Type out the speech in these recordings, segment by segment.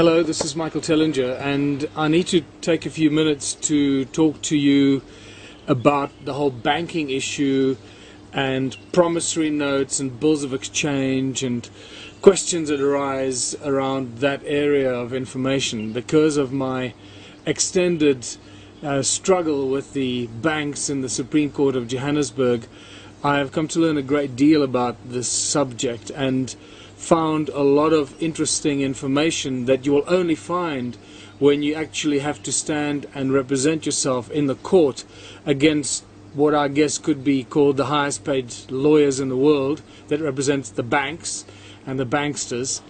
Hello, this is Michael Tellinger, and I need to take a few minutes to talk to you about the whole banking issue and promissory notes and bills of exchange and questions that arise around that area of information because of my extended struggle with the banks in the Supreme Court of Johannesburg. I have come to learn a great deal about this subject and found a lot of interesting information that you will only find when you actually have to stand and represent yourself in the court against what I guess could be called the highest paid lawyers in the world that represents the banks and the banksters.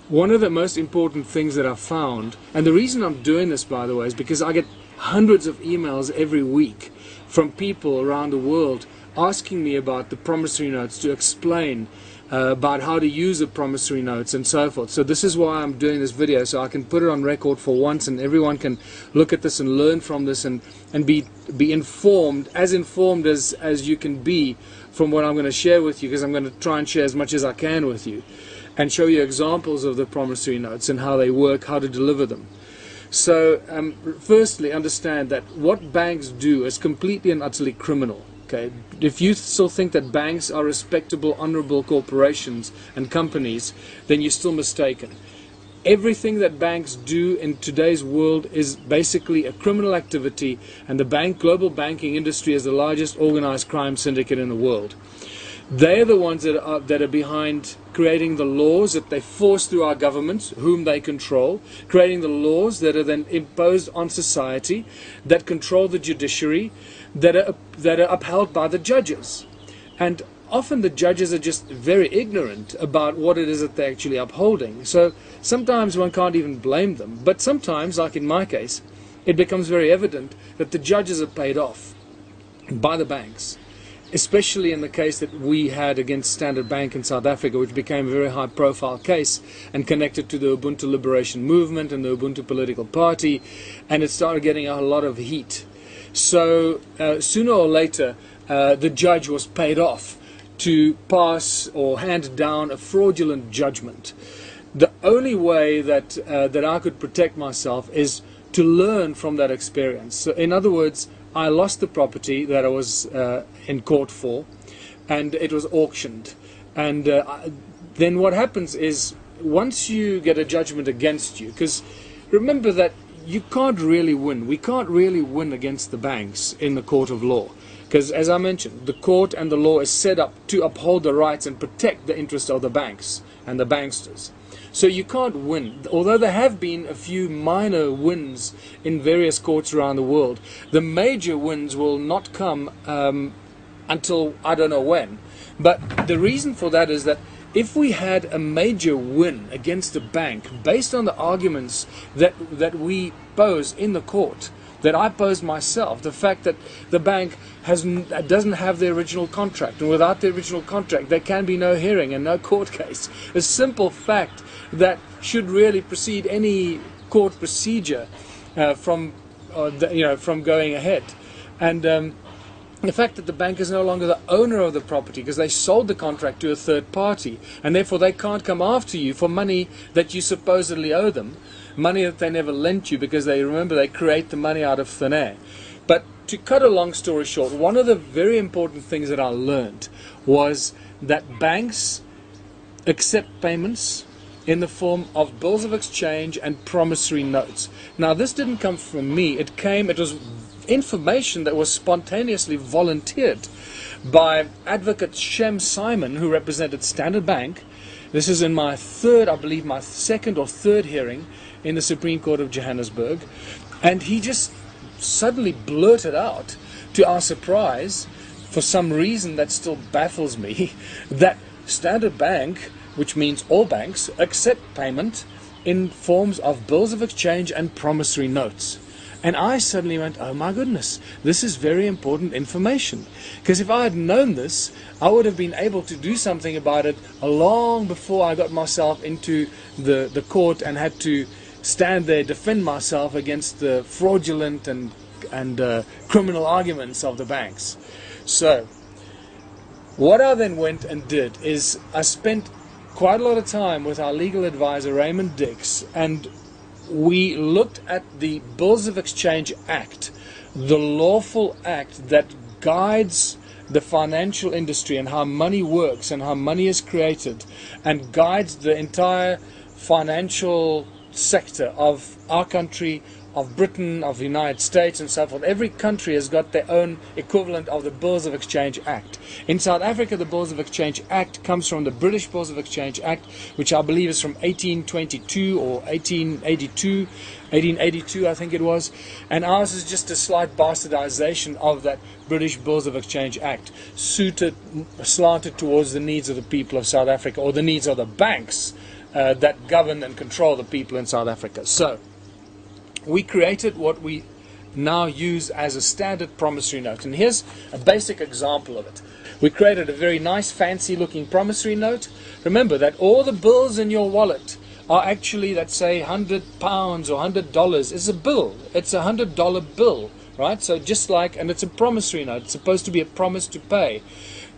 One of the most important things that I've found, and the reason I'm doing this, by the way, is because I get hundreds of emails every week from people around the world asking me about the promissory notes, to explain about how to use the promissory notes and so forth. So this is why I'm doing this video, so I can put it on record for once and everyone can look at this and learn from this and be informed as you can be from what I'm going to share with you, because I'm going to try and share as much as I can with you and show you examples of the promissory notes and how they work, how to deliver them. So firstly, understand that what banks do is completely and utterly criminal. Okay. If you still think that banks are respectable, honorable corporations and companies, then you're still mistaken. Everything that banks do in today's world is basically a criminal activity, and the global banking industry is the largest organized crime syndicate in the world. They're the ones that are behind creating the laws that they force through our governments, whom they control, creating the laws that are then imposed on society, that control the judiciary, that are upheld by the judges. And often the judges are just very ignorant about what it is that they're actually upholding. So sometimes one can't even blame them. But sometimes, like in my case, it becomes very evident that the judges are paid off by the banks. Especially in the case that we had against Standard Bank in South Africa, which became a very high-profile case and connected to the Ubuntu Liberation Movement and the Ubuntu political party, and it started getting a lot of heat. So sooner or later, the judge was paid off to pass or hand down a fraudulent judgment. The only way that I could protect myself is to learn from that experience. So in other words, I lost the property that I was in court for, and it was auctioned. And then what happens is, once you get a judgment against you, because remember that you can't really win. We can't really win against the banks in the court of law. Because as I mentioned, the court and the law is set up to uphold the rights and protect the interests of the banks and the banksters. So you can't win. Although there have been a few minor wins in various courts around the world, the major wins will not come until I don't know when. But the reason for that is that if we had a major win against a bank based on the arguments that we pose in the court, that I posed myself, the fact that the bank doesn't have the original contract, and without the original contract there can be no hearing and no court case, a simple fact that should really precede any court procedure from going ahead. And the fact that the bank is no longer the owner of the property because they sold the contract to a third party, and therefore they can't come after you for money that you supposedly owe them, money that they never lent you because they create the money out of thin air. But to cut a long story short, one of the very important things that I learned was that banks accept payments in the form of bills of exchange and promissory notes. Now this didn't come from me, it was information that was spontaneously volunteered by Advocate Shem Simon, who represented Standard Bank. This is in my second or third hearing in the Supreme Court of Johannesburg, and he just suddenly blurted out, to our surprise, for some reason that still baffles me, that Standard Bank, which means all banks, accept payment in forms of bills of exchange and promissory notes. And I suddenly went, oh my goodness, this is very important information. Because if I had known this, I would have been able to do something about it long before I got myself into the court and had to stand there, defend myself against the fraudulent and criminal arguments of the banks. So, what I then went and did is I spent quite a lot of time with our legal advisor Raymond Dix, and we looked at the Bills of Exchange Act, the lawful act that guides the financial industry and how money works and how money is created, and guides the entire financial sector of our country, of Britain, of the United States, and so forth. Every country has got their own equivalent of the Bills of Exchange Act. In South Africa, the Bills of Exchange Act comes from the British Bills of Exchange Act, which I believe is from 1822 or 1882, I think it was. And ours is just a slight bastardization of that British Bills of Exchange Act, slanted towards the needs of the people of South Africa, or the needs of the banks that govern and control the people in South Africa. So we created what we now use as a standard promissory note. And here's a basic example of it. We created a very nice, fancy looking promissory note. Remember that all the bills in your wallet are actually, let's say, £100 or $100 is a bill. It's a $100 bill, right? So just like, and it's a promissory note. It's supposed to be a promise to pay.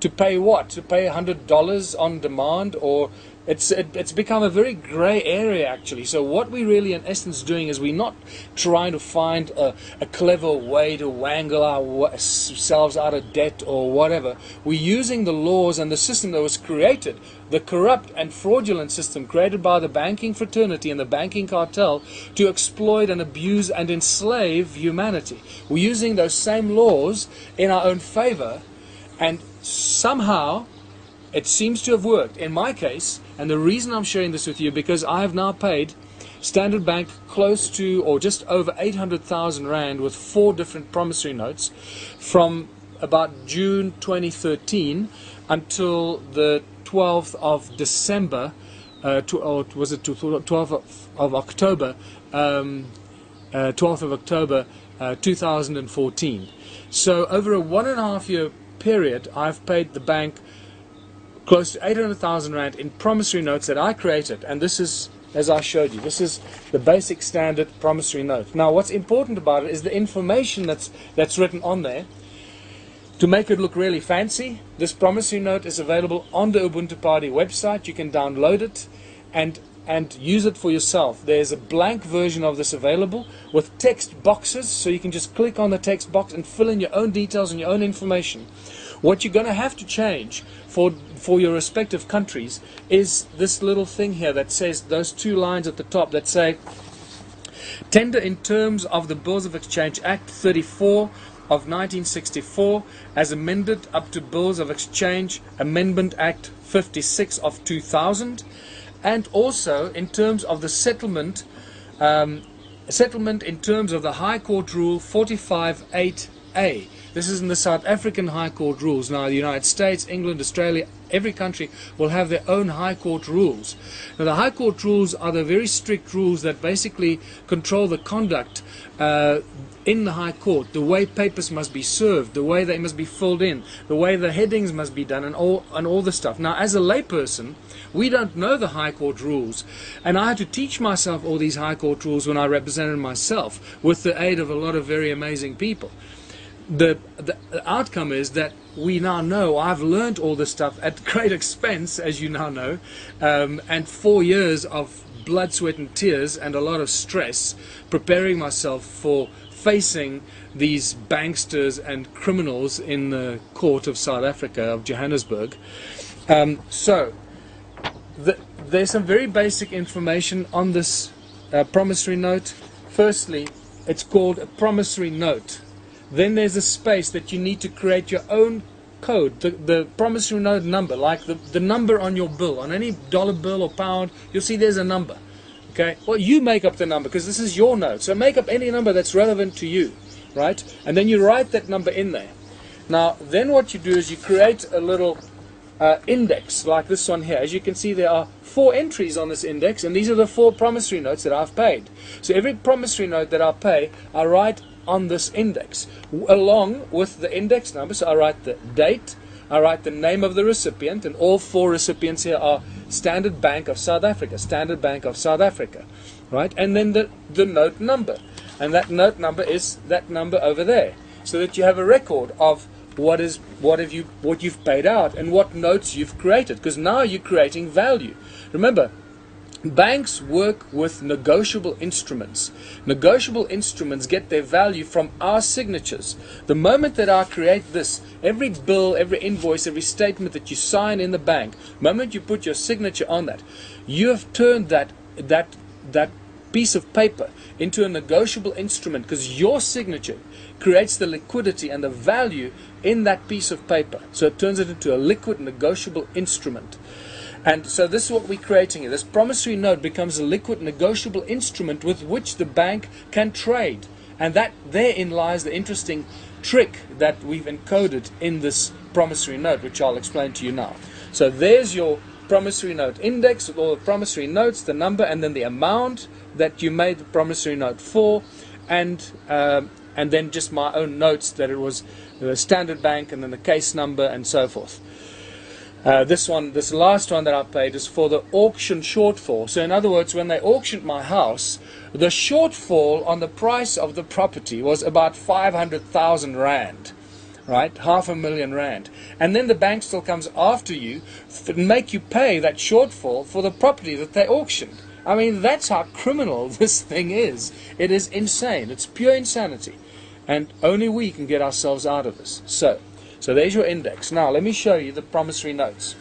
To pay what? To pay $100 on demand, or it's become a very grey area actually. So what we really in essence doing is we're not trying to find a clever way to wangle ourselves out of debt or whatever. We're using the laws and the system that was created, the corrupt and fraudulent system created by the banking fraternity and the banking cartel, to exploit and abuse and enslave humanity. We're using those same laws in our own favor, and somehow it seems to have worked. In my case, and the reason I'm sharing this with you, because I have now paid Standard Bank close to or just over 800,000 Rand with 4 different promissory notes from about June 2013 until the 12th of December, or was it 12th of October, 12th of October 2014. So over a 1.5 year period, I've paid the bank close to 800,000 Rand in promissory notes that I created. And this is, as I showed you, this is the basic standard promissory note. Now what's important about it is the information that's written on there. To make it look really fancy, this promissory note is available on the Ubuntu Party website. You can download it and use it for yourself. There's a blank version of this available with text boxes, so you can just click on the text box and fill in your own details and your own information. What you're going to have to change for your respective countries is this little thing here that says, those 2 lines at the top that say, tender in terms of the Bills of Exchange Act 34 of 1964 as amended up to Bills of Exchange Amendment Act 56 of 2000, and also in terms of the settlement in terms of the High Court Rule 45.8a. This is in the South African High Court rules. Now the United States, England, Australia, every country will have their own High Court rules. Now the High Court rules are the very strict rules that basically control the conduct in the High Court, the way papers must be served, the way they must be filled in, the way the headings must be done, and all the stuff. Now as a layperson, we don't know the High Court rules, and I had to teach myself all these High Court rules when I represented myself with the aid of a lot of very amazing people. The outcome is that we now know, I've learned all this stuff at great expense, as you now know, and 4 years of blood, sweat and tears and a lot of stress preparing myself for facing these banksters and criminals in the court of South Africa, of Johannesburg. So there's some very basic information on this promissory note. Firstly, it's called a promissory note. Then there's a space that you need to create your own code, the promissory note number, like the number on your bill, on any dollar bill or pound, you'll see there's a number. Okay, well, you make up the number because this is your note, so make up any number that's relevant to you, right? And then you write that number in there. Now then what you do is you create a little index like this one here. As you can see, there are 4 entries on this index, and these are the 4 promissory notes that I've paid. So every promissory note that I pay, I write on this index along with the index number. So I write the date, I write the name of the recipient, and all 4 recipients here are Standard Bank of South Africa, Standard Bank of South Africa, right? And then the note number, and that note number is that number over there, so that you have a record of what you've paid out and what notes you've created, because now you're creating value. Remember, Banks work with negotiable instruments. Negotiable instruments get their value from our signatures. The moment that I create this, every bill, every invoice, every statement that you sign in the bank, the moment you put your signature on that, you have turned that piece of paper into a negotiable instrument, because your signature creates the liquidity and the value in that piece of paper. So it turns it into a liquid negotiable instrument. And so this is what we're creating here. This promissory note becomes a liquid negotiable instrument with which the bank can trade. And that therein lies the interesting trick that we've encoded in this promissory note, which I'll explain to you now. So there's your promissory note index with all the promissory notes, the number, and then the amount that you made the promissory note for, and then just my own notes that it was the Standard Bank, and then the case number, and so forth. This last one that I paid is for the auction shortfall. So in other words, when they auctioned my house, the shortfall on the price of the property was about 500,000 rand, right? 500,000 rand. And then the bank still comes after you and make you pay that shortfall for the property that they auctioned. I mean, that's how criminal this thing is. It is insane. It's pure insanity. And only we can get ourselves out of this. So there's your index. Now let me show you the promissory notes.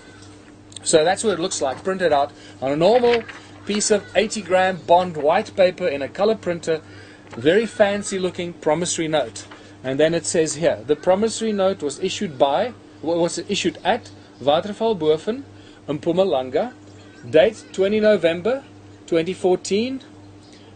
So that's what it looks like printed out on a normal piece of 80-gram bond white paper in a color printer. Very fancy looking promissory note. And then it says here, the promissory note was issued at Watervalboven in Mpumalanga, date 20 November 2014,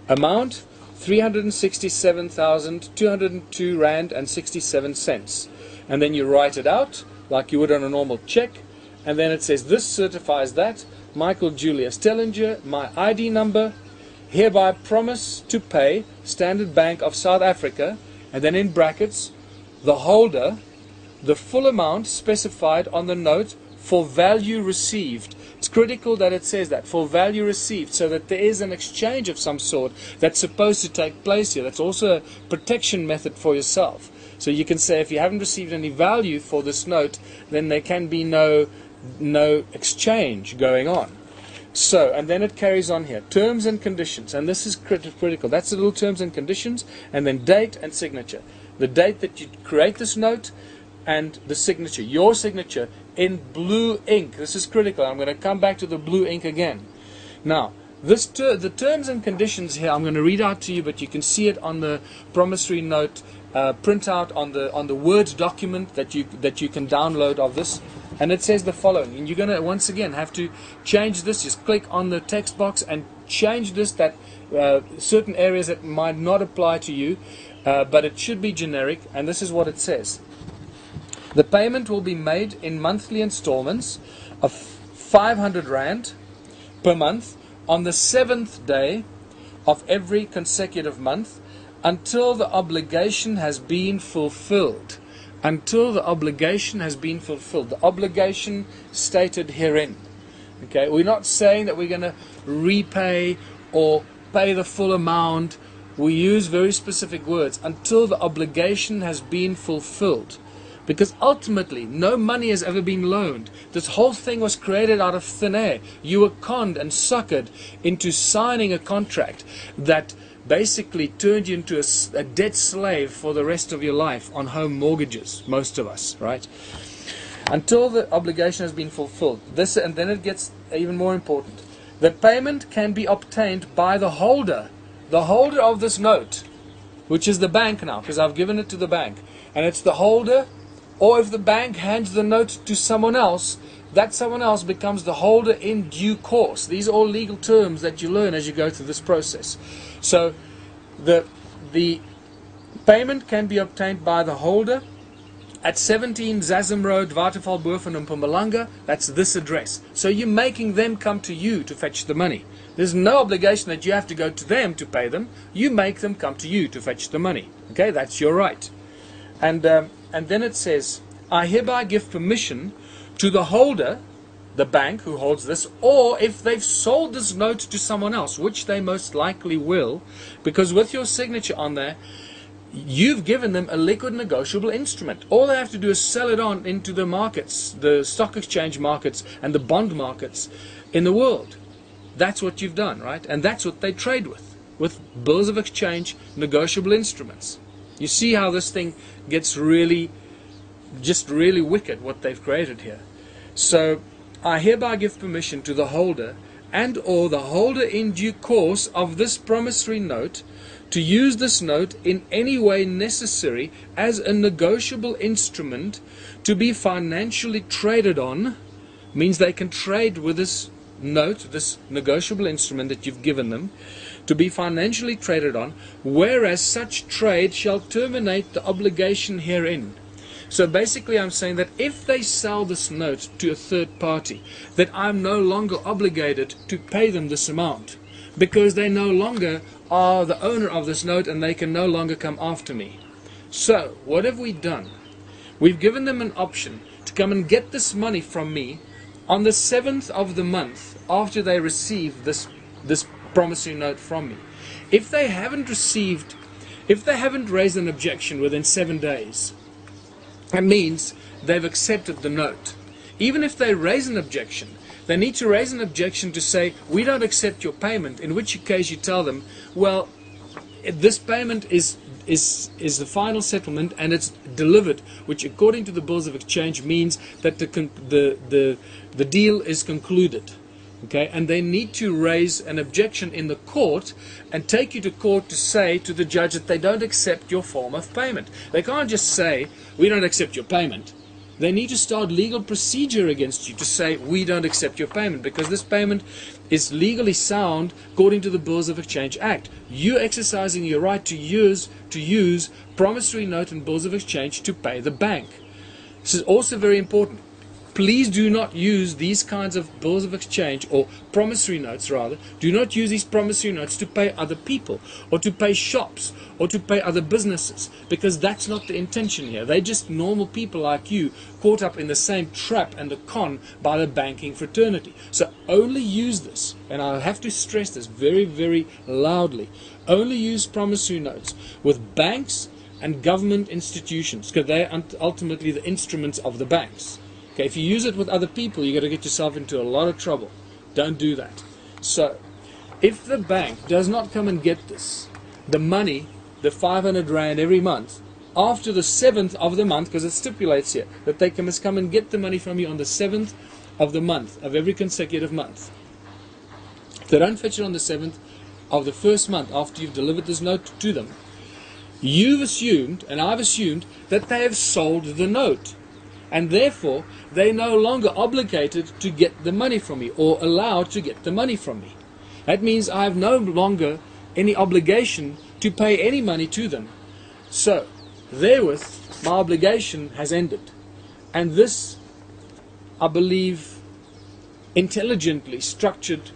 amount 367,202 rand and 67 cents. And then you write it out like you would on a normal check, and then it says, this certifies that Michael Julius Tellinger, my ID number, hereby promise to pay Standard Bank of South Africa, and then in brackets, the holder, the full amount specified on the note for value received. It's critical that it says that, for value received, so that there is an exchange of some sort that's supposed to take place here. That's also a protection method for yourself. So you can say, if you haven't received any value for this note, then there can be no exchange going on. So, and then it carries on here, terms and conditions, and this is critical. That's the little terms and conditions, and then date and signature. The date that you create this note, and the signature, your signature in blue ink. This is critical. I'm going to come back to the blue ink again. Now, the terms and conditions here, I'm going to read out to you, but you can see it on the promissory note printout on the Word document that you can download of this, and it says the following. And you're going to once again have to change this. Just click on the text box and change this. That certain areas that might not apply to you, but it should be generic. And this is what it says: the payment will be made in monthly installments of 500 rand per month on the 7th day of every consecutive month, until the obligation has been fulfilled. Until the obligation has been fulfilled. The obligation stated herein. Okay, we're not saying that we're going to repay or pay the full amount. We use very specific words. Until the obligation has been fulfilled. Because ultimately, no money has ever been loaned. This whole thing was created out of thin air. You were conned and suckered into signing a contract that basically turned you into a debt slave for the rest of your life on home mortgages, most of us, right? Until the obligation has been fulfilled. This, and then it gets even more important. The payment can be obtained by the holder of this note, which is the bank now, because I've given it to the bank. And it's the holder, or if the bank hands the note to someone else, that someone else becomes the holder in due course. These are all legal terms that you learn as you go through this process. So the payment can be obtained by the holder at 17 Zazim Road, Watervalboven in Mpumalanga. That's this address. So you're making them come to you to fetch the money. There's no obligation that you have to go to them to pay them. You make them come to you to fetch the money. Okay, that's your right. And then it says, I hereby give permission to the holder, the bank who holds this, or if they've sold this note to someone else, which they most likely will, because with your signature on there, you've given them a liquid negotiable instrument. All they have to do is sell it on into the markets, the stock exchange markets and the bond markets in the world. that's what you've done, right? And that's what they trade with bills of exchange, negotiable instruments. You see how this thing gets really wicked, what they've created here. So I hereby give permission to the holder and or the holder in due course of this promissory note to use this note in any way necessary as a negotiable instrument to be financially traded on. Means they can trade with this note, this negotiable instrument that you've given them, to be financially traded on, whereas such trade shall terminate the obligation herein. So basically I'm saying that if they sell this note to a third party, that I'm no longer obligated to pay them this amount, because they no longer are the owner of this note and they can no longer come after me. So what have we done? We've given them an option to come and get this money from me on the 7th of the month after they receive this promissory note from me. If they haven't raised an objection within 7 days, that means they've accepted the note. Even if they raise an objection, they need to raise an objection to say, we don't accept your payment, in which case you tell them, well, this payment is the final settlement and it's delivered, which according to the bills of exchange means that the deal is concluded. Okay, and they need to raise an objection in the court and take you to court to say to the judge that they don't accept your form of payment. They can't just say, we don't accept your payment. They need to start legal procedure against you to say, we don't accept your payment, because this payment is legally sound according to the Bills of Exchange Act. You're exercising your right to use promissory note and bills of exchange to pay the bank. This is also very important. Please do not use these kinds of bills of exchange, or promissory notes rather. Do not use these promissory notes to pay other people, or to pay shops, or to pay other businesses, because that's not the intention here. They're just normal people like you, caught up in the same trap and the con by the banking fraternity. So only use this, and I have to stress this very, very loudly, only use promissory notes with banks and government institutions, because they are ultimately the instruments of the banks. Okay, if you use it with other people, you're going to get yourself into a lot of trouble. Don't do that. So, if the bank does not come and get this, the money, the 500 Rand every month, after the 7th of the month, because it stipulates here that they must come and get the money from you on the 7th of the month, of every consecutive month. If they don't fetch it on the 7th of the first month after you've delivered this note to them, you've assumed, and I've assumed, that they have sold the note. And therefore, they're no longer obligated to get the money from me, or allowed to get the money from me. That means I have no longer any obligation to pay any money to them. So, therewith, my obligation has ended. And this, I believe, intelligently structured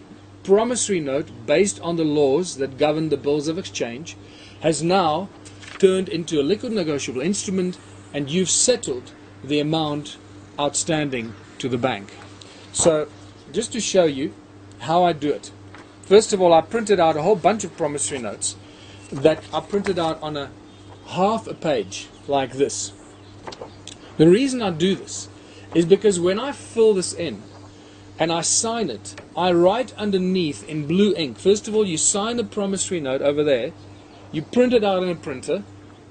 promissory note based on the laws that govern the bills of exchange has now turned into a liquid negotiable instrument, and you've settled the amount outstanding to the bank. So, just to show you how I do it. First of all, I printed out a whole bunch of promissory notes that I printed out on half a page, like this. The reason I do this is because when I fill this in and I sign it, I write underneath in blue ink. First of all, you sign the promissory note over there, you print it out in a printer,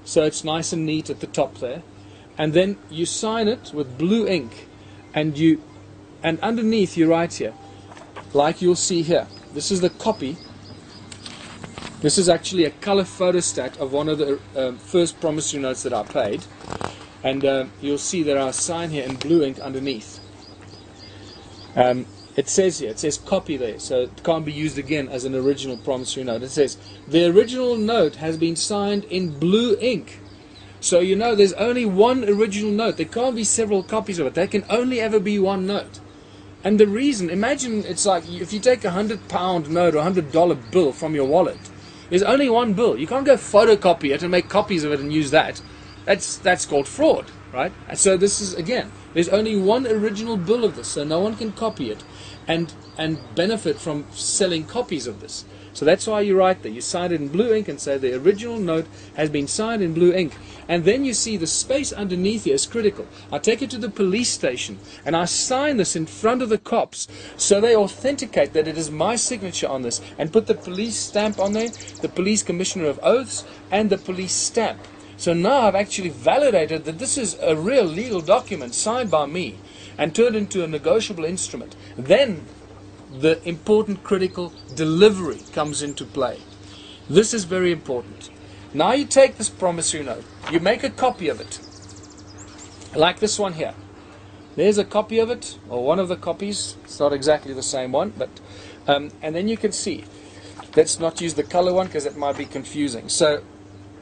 so it's nice and neat at the top there. And then you sign it with blue ink, and underneath you write here, like you'll see here. This is the copy. This is actually a color photostat of one of the first promissory notes that I paid, and you'll see that I sign here in blue ink underneath. It says here, it says copy there, so it can't be used again as an original promissory note. It says the original note has been signed in blue ink. So you know there's only one original note. There can't be several copies of it. There can only ever be one note. And the reason, imagine it's like if you take £100 note or $100 bill from your wallet, there's only one bill. You can't go photocopy it and make copies of it and use that. That's called fraud, right? And so this is, again, there's only one original bill of this, so no one can copy it and benefit from selling copies of this. So that's why you write there. You sign it in blue ink and say the original note has been signed in blue ink. And then you see the space underneath here is critical. I take it to the police station and I sign this in front of the cops so they authenticate that it is my signature on this and put the police stamp on there, the police commissioner of oaths and the police stamp. So now I've actually validated that this is a real legal document signed by me and turned into a negotiable instrument. Then the important critical delivery comes into play. This is very important. Now you take this promissory note, you make a copy of it, like this one here. There's a copy of it, or one of the copies. It's not exactly the same one, but and then you can see. Let's not use the color one because it might be confusing. So,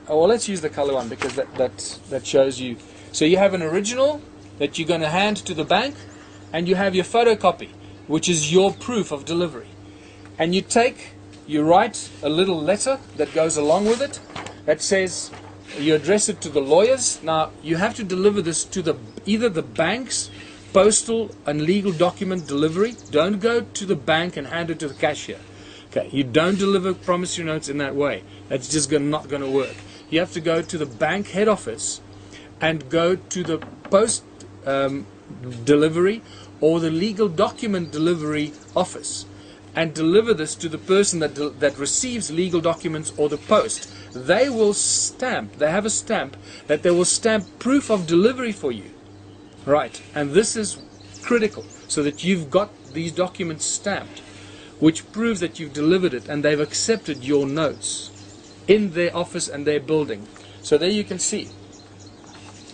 well, let's use the color one because that shows you. So you have an original that you're going to hand to the bank, and you have your photocopy, which is your proof of delivery. And you write a little letter that goes along with it that says, you address it to the lawyers. Now, you have to deliver this to either the bank's postal and legal document delivery. Don't go to the bank and hand it to the cashier. Okay, you don't deliver promissory notes in that way. That's just not going to work. You have to go to the bank head office and go to the post delivery or the legal document delivery office and deliver this to the person that receives legal documents or the post. They will stamp, they have a stamp that they will stamp proof of delivery for you. Right, and this is critical so that you've got these documents stamped, which proves that you've delivered it and they've accepted your notes in their office and their building. So there you can see.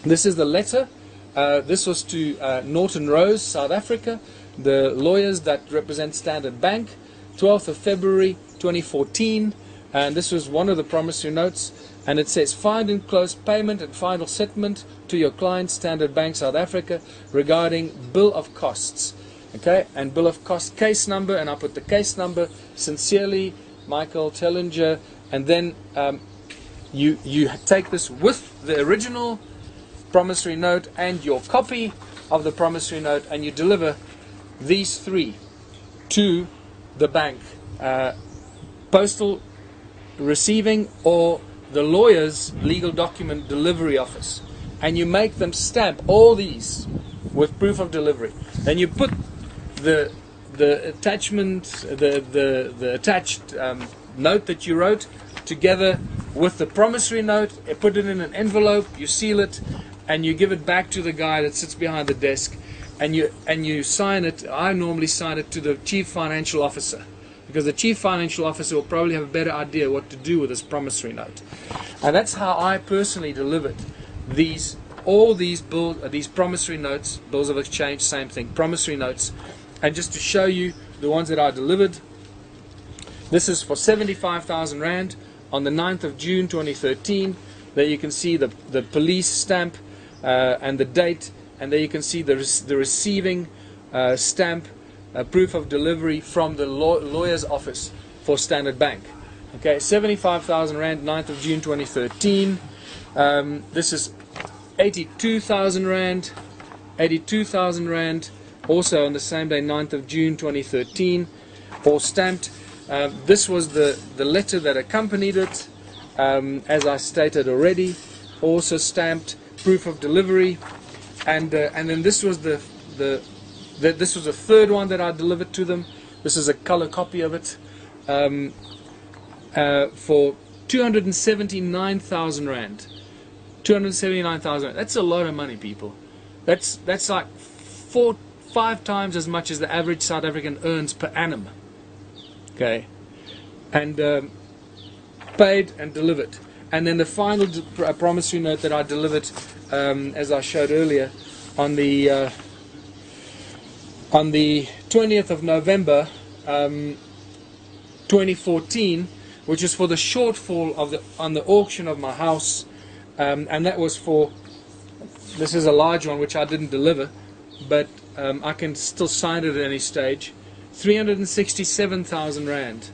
This is the letter. This was to Norton Rose, South Africa, the lawyers that represent Standard Bank, 12th of February 2014, and this was one of the promissory notes, and it says, find and close payment and final settlement to your client, Standard Bank, South Africa, regarding bill of costs. Okay, and bill of cost case number, and I put the case number, sincerely, Michael Tellinger, and then you take this with the original promissory note and your copy of the promissory note, and you deliver these three to the bank, postal receiving or the lawyer's legal document delivery office, and you make them stamp all these with proof of delivery. Then you put the attachment, the attached note that you wrote together with the promissory note, put it in an envelope, you seal it, and you give it back to the guy that sits behind the desk, and you sign it. I normally sign it to the chief financial officer, because the chief financial officer will probably have a better idea what to do with this promissory note. And that's how I personally delivered all these promissory notes, bills of exchange, same thing, promissory notes. And just to show you the ones that I delivered, this is for 75,000 Rand on the 9th of June 2013. There you can see the police stamp and the date, and there you can see the receiving stamp, proof of delivery from the lawyer's office for Standard Bank. Okay, 75,000 Rand, 9th of June 2013. This is 82,000 Rand, 82,000 Rand, also on the same day, 9th of June 2013, all stamped. This was the letter that accompanied it, as I stated already, also stamped, proof of delivery, and then this was this was the third one that I delivered to them. This is a color copy of it, for 279,000 Rand. 279,000 Rand. That's a lot of money, people. That's like 4-5 times as much as the average South African earns per annum. Okay, and paid and delivered. And then the final promissory note that I delivered, as I showed earlier, on the 20th of November 2014, which is for the shortfall on the auction of my house, and that was for, this is a large one which I didn't deliver, but I can still sign it at any stage, 367,000 Rand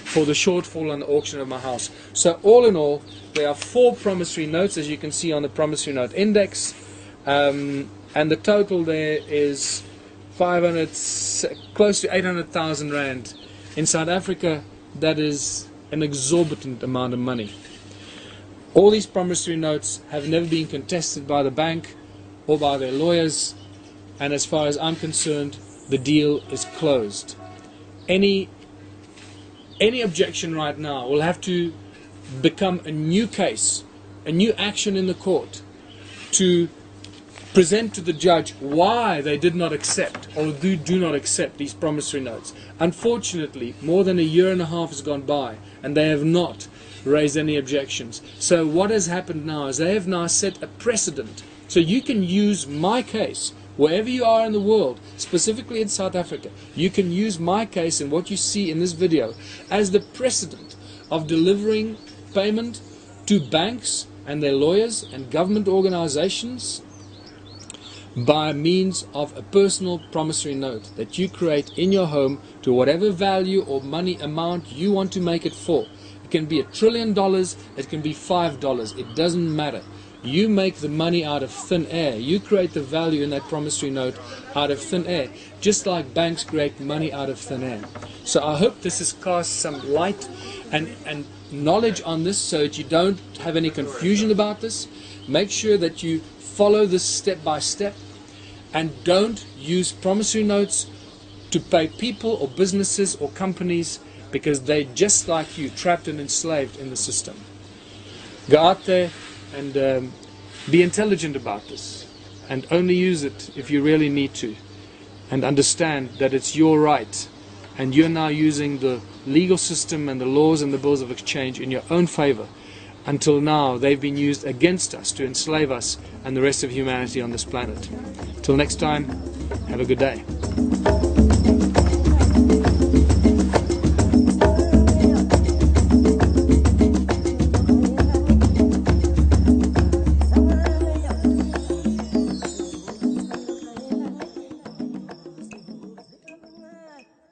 for the shortfall on the auction of my house. So all in all, there are 4 promissory notes, as you can see on the promissory note index, and the total there is close to 800,000 Rand In South Africa, that is an exorbitant amount of money. All these promissory notes have never been contested by the bank or by their lawyers, and as far as I'm concerned, the deal is closed. Any objection right now will have to become a new case, a new action in the court, to present to the judge why they did not accept or do not accept these promissory notes. Unfortunately, more than a year and a half has gone by and they have not raised any objections. So what has happened now is they have now set a precedent. So you can use my case wherever you are in the world, specifically in South Africa. You can use my case and what you see in this video as the precedent of delivering payment to banks and their lawyers and government organizations by means of a personal promissory note that you create in your home to whatever value or money amount you want to make it for. It can be $1 trillion, it can be $5, it doesn't matter. You make the money out of thin air. You create the value in that promissory note out of thin air, just like banks create money out of thin air. So I hope this has cast some light and knowledge on this so that you don't have any confusion about this. Make sure that you follow this step by step and don't use promissory notes to pay people or businesses or companies, because they're just like you, trapped and enslaved in the system. Go out there and be intelligent about this, and only use it if you really need to, and understand that it's your right, and you're now using the legal system and the laws and the bills of exchange in your own favor. Until now, they've been used against us to enslave us and the rest of humanity on this planet. Till next time, have a good day.